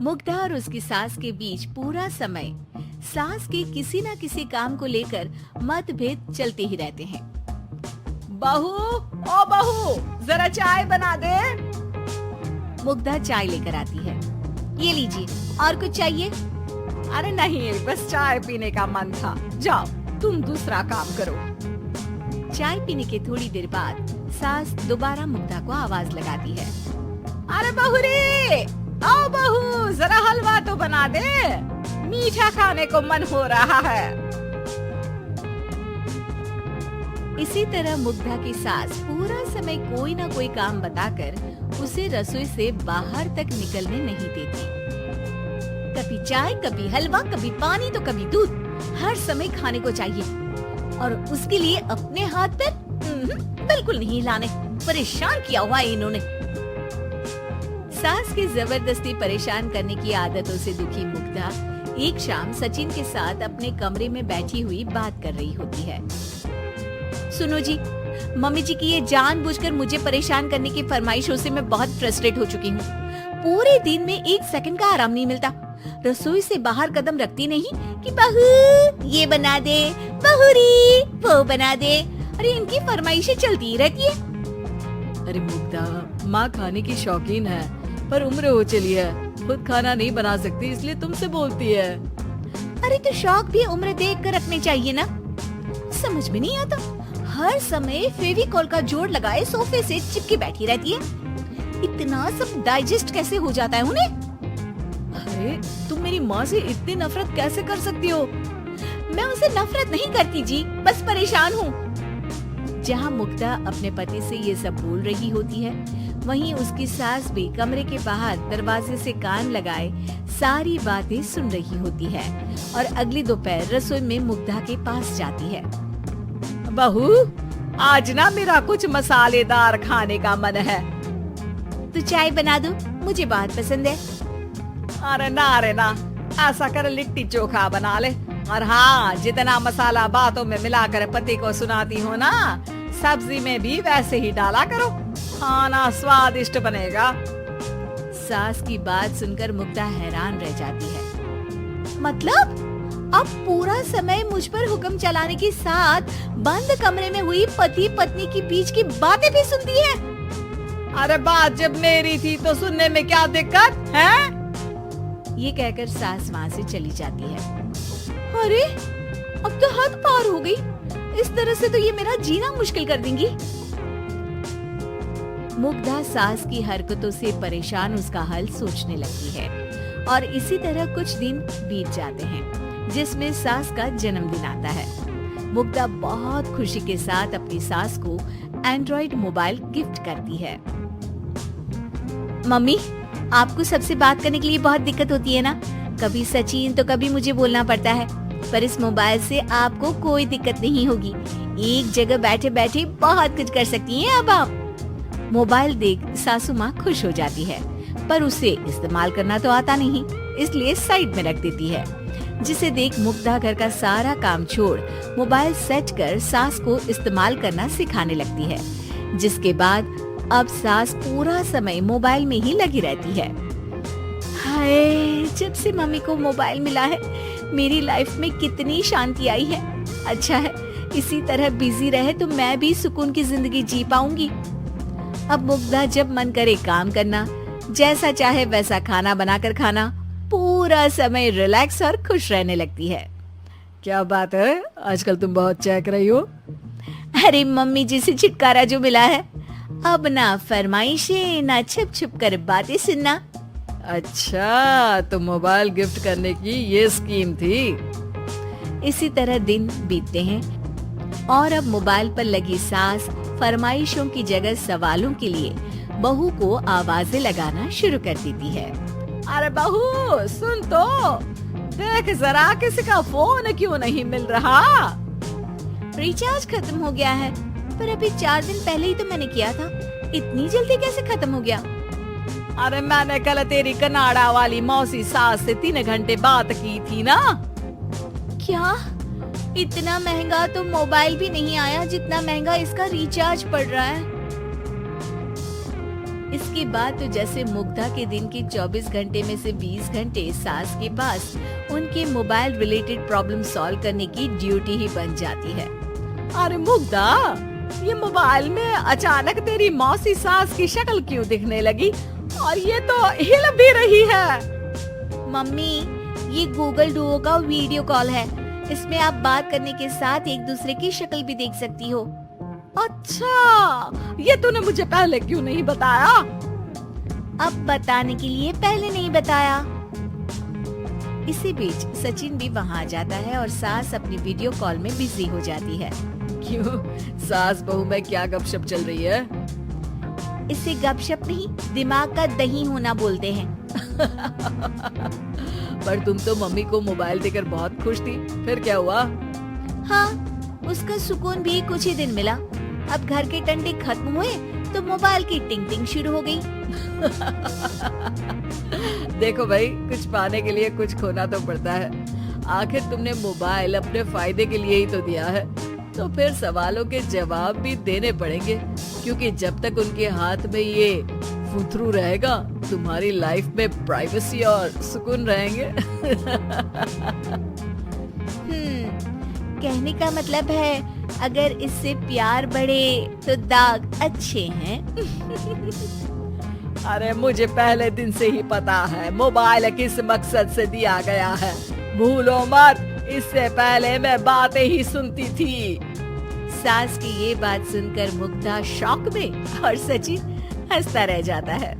मुग्धा और उसकी सास के बीच पूरा समय सास के किसी न किसी काम को लेकर मतभेद चलते ही रहते हैं। बहू, ओ बहू, जरा चाय बना दे। मुग्धा चाय लेकर आती है। ये लीजिए, और कुछ चाहिए? अरे नहीं, बस चाय पीने का मन था। जाओ, तुम दूसरा काम करो। चाय पीने के थोड़ी देर बाद सास दोबारा मुग्धा को आवाज लगाती है। अरे बहू रे, आओ बहू, जरा हलवा तो बना दे, मीठा खाने को मन हो रहा है। इसी तरह मुग्धा की सास पूरा समय कोई ना कोई काम बताकर उसे रसोई से बाहर तक निकलने नहीं देती। कभी चाय, कभी हलवा, कभी पानी तो कभी दूध, हर समय खाने को चाहिए और उसके लिए अपने हाथ पर बिल्कुल नहीं हिलाने। परेशान किया हुआ है इन्होंने। सास की जबरदस्ती परेशान करने की आदतों से दुखी मुग्धा एक शाम सचिन के साथ अपने कमरे में बैठी हुई बात कर रही होती है। सुनो जी, मम्मी जी की ये जानबूझकर मुझे परेशान करने की फरमाइशों से मैं बहुत फ्रस्ट्रेट हो चुकी हूँ। पूरे दिन में एक सेकंड का आराम नहीं मिलता। रसोई से बाहर कदम रखती नहीं कि बहू ये बना दे, बहुरी वो बना दे। अरे इनकी फरमाइशें चलती ही रहती है। अरे मुग्धा, माँ खाने की शौकीन है, पर उम्र हो चली है, खुद खाना नहीं बना सकती, इसलिए तुमसे बोलती है। अरे तो शौक भी उम्र देख कर रखने चाहिए ना। समझ में नहीं आता, हर समय फेविकॉल का जोड़ लगाए सोफे से चिपकी बैठी रहती है। इतना सब डाइजेस्ट कैसे हो जाता है उन्हें? अरे तुम मेरी माँ से इतनी नफरत कैसे कर सकती हो? मैं उनसे नफरत नहीं करती जी, बस परेशान हूँ। जहाँ मुग्धा अपने पति से ये सब बोल रही होती है, वहीं उसकी सास भी कमरे के बाहर दरवाजे से कान लगाए सारी बातें सुन रही होती है और अगली दोपहर रसोई में मुग्धा के पास जाती है। बहू, आज ना मेरा कुछ मसालेदार खाने का मन है। तो चाय बना दो, मुझे बहुत पसंद है। अरे ना, ऐसा कर लिट्टी चोखा बना ले। और हाँ, जितना मसाला बातों में मिलाकर पति को सुनाती हो ना, सब्जी में भी वैसे ही डाला करो, खाना स्वादिष्ट बनेगा। सास की बात सुनकर मुग्धा हैरान रह जाती है। मतलब अब पूरा समय मुझ पर हुक्म चलाने के साथ बंद कमरे में हुई पति पत्नी की बीच की बातें भी सुनती है। अरे बात जब मेरी थी तो सुनने में क्या दिक्कत है? ये कहकर सास वहाँ से चली जाती है। अरे अब तो हद पार हो गई, इस तरह से तो ये मेरा जीना मुश्किल कर देंगी। मुग्धा सास की हरकतों से परेशान उसका हल सोचने लगती है और इसी तरह कुछ दिन बीत जाते हैं, जिसमें सास का जन्मदिन आता है। मुग्धा बहुत खुशी के साथ अपनी सास को एंड्रॉइड मोबाइल गिफ्ट करती है। मम्मी, आपको सबसे बात करने के लिए बहुत दिक्कत होती है ना? कभी सचिन तो कभी मुझे बोलना पड़ता है, पर इस मोबाइल से आपको कोई दिक्कत नहीं होगी। एक जगह बैठे बैठे बहुत कुछ कर सकती हैं अब आप। मोबाइल देख सासू माँ खुश हो जाती है, पर उसे इस्तेमाल करना तो आता नहीं, इसलिए साइड में रख देती है। जिसे देख मुग्धा घर का सारा काम छोड़ मोबाइल सेट कर सास को इस्तेमाल करना सिखाने लगती है, जिसके बाद अब सास पूरा समय मोबाइल में ही लगी रहती है। हाय, जब से मम्मी को मोबाइल मिला है मेरी लाइफ में कितनी शांति आई है। अच्छा है, इसी तरह बिजी रहे तो मैं भी सुकून की जिंदगी जी पाऊंगी। अब मुग्धा जब मन करे काम करना, जैसा चाहे वैसा खाना बनाकर खाना, पूरा समय रिलैक्स और खुश रहने लगती है। क्या बात है, आजकल तुम बहुत चहक रही हो। अरे मम्मी जी से छुटकारा जो मिला है, अब ना फरमाइशें ना छुप छुप कर बातें सुनना। अच्छा, तो मोबाइल गिफ्ट करने की ये स्कीम थी। इसी तरह दिन बीतते हैं और अब मोबाइल पर लगी सास फरमाइशों की जगह सवालों के लिए बहू को आवाजें लगाना शुरू कर देती है। अरे बहू, सुन तो, देख जरा किसी का फोन क्यों नहीं मिल रहा? रिचार्ज खत्म हो गया है, पर अभी 4 दिन पहले ही तो मैंने किया था, इतनी जल्दी कैसे खत्म हो गया? अरे मैंने कल तेरी कनाडा वाली मौसी सास से 3 घंटे बात की थी ना। क्या? इतना महंगा तो मोबाइल भी नहीं आया जितना महंगा इसका रिचार्ज पड़ रहा है। इसके बाद तो जैसे मुग्धा के दिन के 24 घंटे में से 20 घंटे सास के पास उनके मोबाइल रिलेटेड प्रॉब्लम सॉल्व करने की ड्यूटी ही बन जाती है। अरे मुग्धा, ये मोबाइल में अचानक तेरी मौसी सास की शक्ल क्यों दिखने लगी और ये तो हिल भी रही है। मम्मी, ये गूगल डुओ का वीडियो कॉल है। इसमें आप बात करने के साथ एक दूसरे की शक्ल भी देख सकती हो। अच्छा, ये तूने मुझे पहले क्यों नहीं बताया? अब बताने के लिए पहले नहीं बताया। इसी बीच सचिन भी वहाँ आ जाता है और सास अपनी वीडियो कॉल में बिजी हो जाती है। क्यों, सास बहू में क्या गपशप चल रही है? इसे गपशप नहीं, दिमाग का दही होना बोलते हैं। पर तुम तो मम्मी को मोबाइल देकर बहुत खुश थी, फिर क्या हुआ? हाँ, उसका सुकून भी कुछ ही दिन मिला। अब घर के टंटे खत्म हुए तो मोबाइल की टिंग टिंग शुरू हो गई। देखो भाई, कुछ पाने के लिए कुछ खोना तो पड़ता है। आखिर तुमने मोबाइल अपने फायदे के लिए ही तो दिया है, तो फिर सवालों के जवाब भी देने पड़ेंगे, क्योंकि जब तक उनके हाथ में ये फुथरू रहेगा, तुम्हारी लाइफ में प्राइवेसी और सुकून रहेंगे। कहने का मतलब है अगर इससे प्यार बढ़े तो दाग अच्छे हैं। अरे मुझे पहले दिन से ही पता है मोबाइल किस मकसद से दिया गया है। भूलो मत, इससे पहले मैं बातें ही सुनती थी। सास की ये बात सुनकर मुग्धा शॉक में और सचिन हंसता रह जाता है।